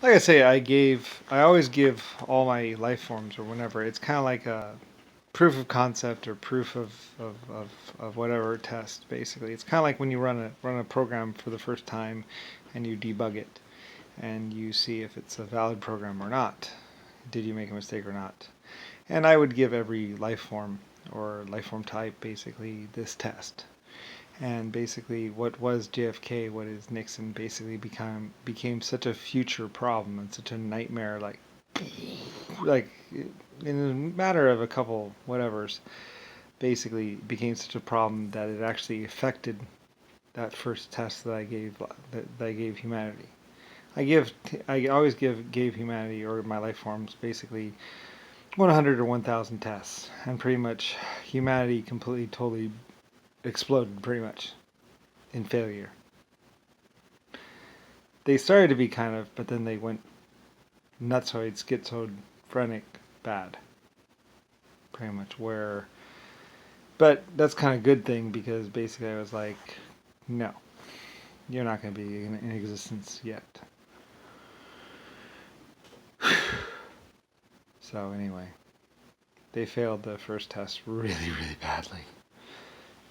like I say, I always give all my life forms or whenever. It's kind of like a proof of concept or proof of whatever test. Basically, it's kind of like when you run a program for the first time, and you debug it, and you see if it's a valid program or not. Did you make a mistake or not? And I would give every life form or life form type basically this test. And basically, what was JFK, what is Nixon, basically became such a future problem and such a nightmare. Like in a matter of a couple whatevers, basically became such a problem that it actually affected that first test that I gave humanity. I always gave humanity or my life forms basically 100 or 1,000 tests, and pretty much humanity completely totally exploded pretty much in failure. They started to be kind of, but then they went nutsoid, schizophrenic, bad, pretty much. But that's kind of a good thing because basically I was like, no, you're not going to be in existence yet. So anyway, they failed the first test really, really badly.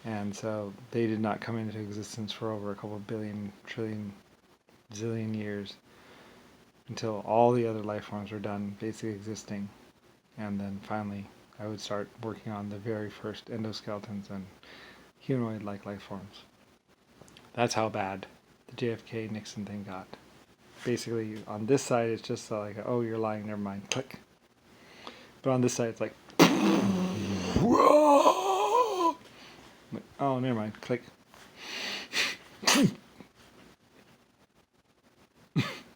And so they did not come into existence for over a couple billion, trillion, zillion years until all the other life forms were done basically existing. And then finally, I would start working on the very first endoskeletons and humanoid-like life forms. That's how bad the JFK Nixon thing got. Basically, on this side, it's just like, oh, you're lying, never mind, click. But on this side, it's like, oh, never mind, click.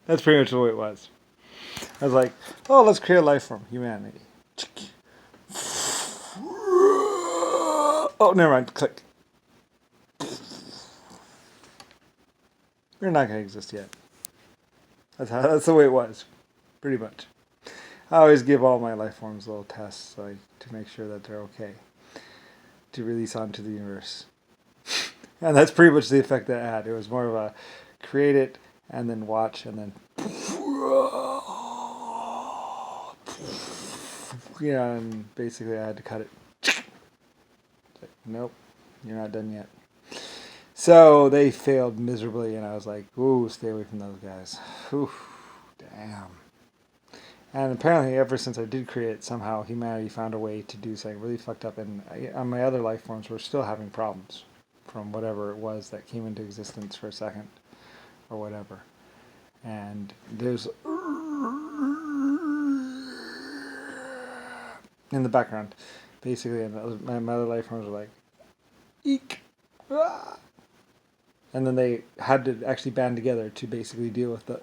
That's pretty much the way it was. I was like, oh, let's create a life form, humanity. Oh, never mind, click. We're not going to exist yet. That's the way it was, pretty much. I always give all my life forms little tests to make sure that they're okay to release onto the universe. And that's pretty much the effect that it had. It was more of a create it and then watch and then yeah, and basically I had to cut it. Like, nope, you're not done yet. So they failed miserably, and I was like, ooh, stay away from those guys. Ooh, damn. And apparently, ever since I did create it, somehow humanity found a way to do something really fucked up. And on my other life forms, we're still having problems from whatever it was that came into existence for a second or whatever. And there's in the background, basically, and my other life forms are like, eek, ah. And then they had to actually band together to basically deal with the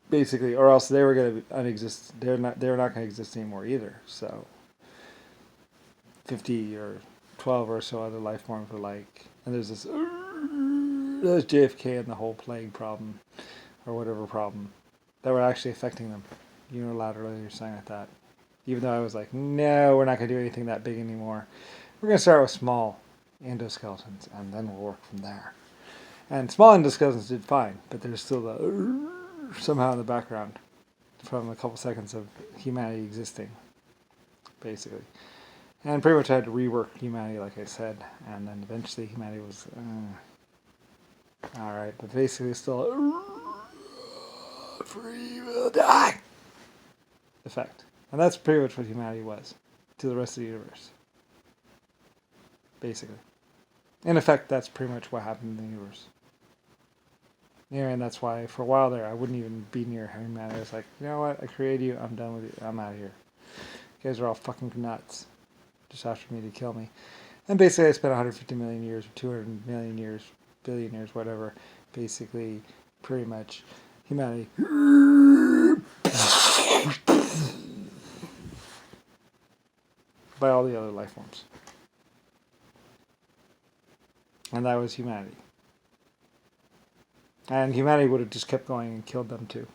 basically, or else they were going to unexist. They're not going to exist anymore either. So 50 or 12 or so other life forms were like, and there's JFK and the whole plague problem or whatever problem that were actually affecting them unilaterally or something like that. Even though I was like, no, we're not going to do anything that big anymore. We're going to start with small endoskeletons and then we'll work from there. And small endoskeletons did fine, but there's still the somehow in the background from a couple seconds of humanity existing, basically. And pretty much I had to rework humanity, like I said, and then eventually humanity was alright, but basically it's still free will die effect. And that's pretty much what humanity was to the rest of the universe. Basically. In effect, that's pretty much what happened in the universe. Yeah, and that's why for a while there I wouldn't even be near humanity. I was like, you know what, I created you, I'm done with you, I'm out of here. You guys are all fucking nuts. Just after me to kill me. And basically I spent 150 million years, 200 million years, billion years, whatever, basically pretty much humanity by all the other life forms. And that was humanity. And humanity would have just kept going and killed them too.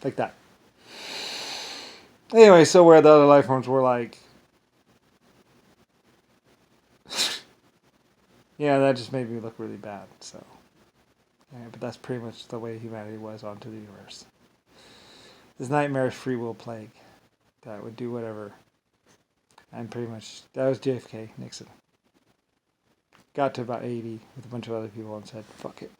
Like that. Anyway, so where the other life forms were like, Yeah, that just made me look really bad. So, yeah, but that's pretty much the way humanity was onto the universe. This nightmarish free will plague that would do whatever. And pretty much, that was JFK, Nixon. Got to about 80 with a bunch of other people and said, fuck it.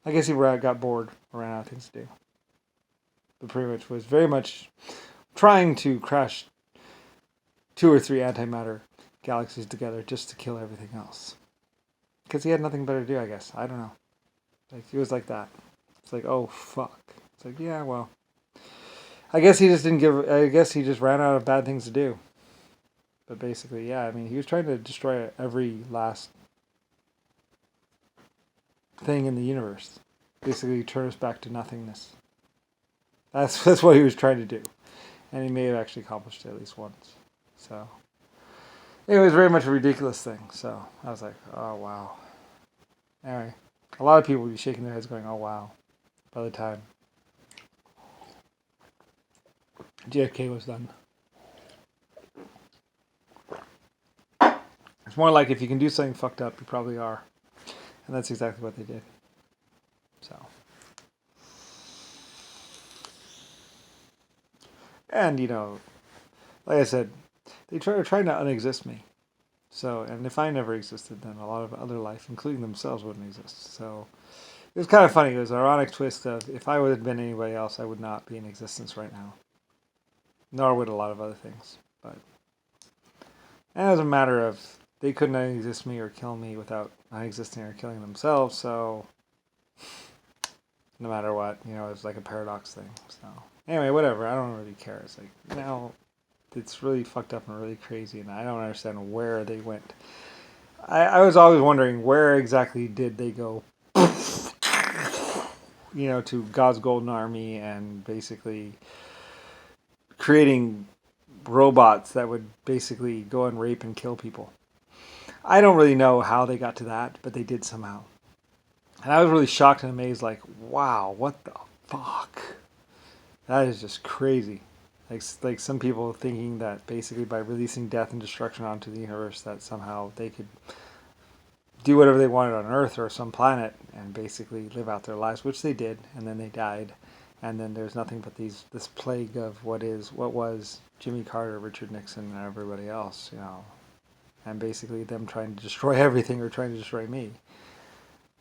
I guess he got bored or ran out of things to do. But pretty much was very much trying to crash 2 or 3 antimatter galaxies together just to kill everything else. Because he had nothing better to do, I guess. I don't know. Like, he was like that. It's like, oh, fuck. It's like, yeah, well. I guess he just ran out of bad things to do. But basically, yeah, I mean, he was trying to destroy every last thing in the universe. Basically, turn us back to nothingness. That's what he was trying to do. And he may have actually accomplished it at least once. So, it was very much a ridiculous thing. So, I was like, oh, wow. Anyway, a lot of people would be shaking their heads going, oh, wow, by the time JFK was done. It's more like if you can do something fucked up, you probably are. And that's exactly what they did. So. And, like I said, they trying to unexist me. So, and if I never existed, then a lot of other life, including themselves, wouldn't exist. So, it was kind of funny. It was an ironic twist of if I would have been anybody else, I would not be in existence right now. Nor would a lot of other things. But, and it was a matter of they couldn't exist me or kill me without not existing or killing themselves. So, no matter what, it was like a paradox thing. So, anyway, whatever. I don't really care. It's like, it's really fucked up and really crazy, and I don't understand where they went. I was always wondering where exactly did they go, to God's Golden Army and basically creating robots that would basically go and rape and kill people. I don't really know how they got to that, but they did somehow. And I was really shocked and amazed, like, wow, what the fuck? That is just crazy. Like some people thinking that basically by releasing death and destruction onto the universe that somehow they could do whatever they wanted on Earth or some planet and basically live out their lives, which they did, and then they died. And then there's nothing but this plague of what was Jimmy Carter, Richard Nixon, and everybody else, and basically them trying to destroy everything or trying to destroy me.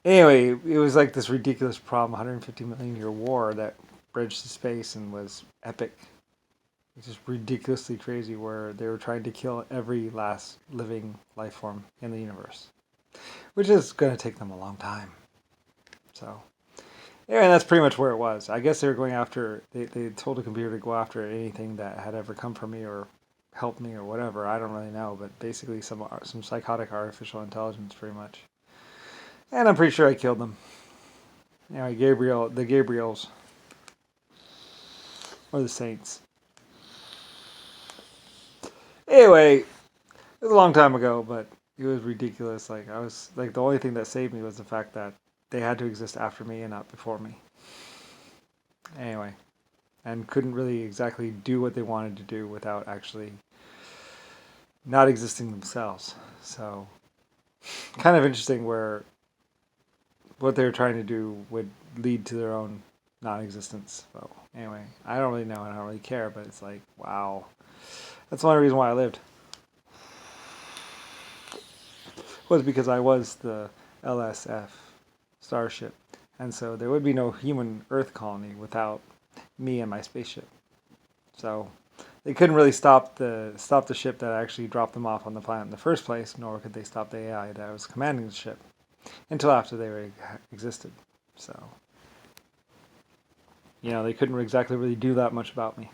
Anyway, it was like this ridiculous problem, 150 million year war that bridged to space and was epic. It's just ridiculously crazy where they were trying to kill every last living life form in the universe, which is going to take them a long time. So, anyway, that's pretty much where it was. I guess they were going after, they told the computer to go after anything that had ever come from me or helped me or whatever. I don't really know, but basically some psychotic artificial intelligence pretty much. And I'm pretty sure I killed them. Anyway, the Gabriels, or the Saints. Anyway, it was a long time ago, but it was ridiculous. Like, I was, like, the only thing that saved me was the fact that they had to exist after me and not before me. Anyway, and couldn't really exactly do what they wanted to do without actually not existing themselves. So, kind of interesting where what they were trying to do would lead to their own non-existence. So, anyway, I don't really know and I don't really care, but it's like, wow. That's the only reason why I lived. Was because I was the LSF starship. And so there would be no human Earth colony without me and my spaceship. So they couldn't really stop the ship that actually dropped them off on the planet in the first place, nor could they stop the AI that was commanding the ship until after they existed. So, they couldn't exactly really do that much about me.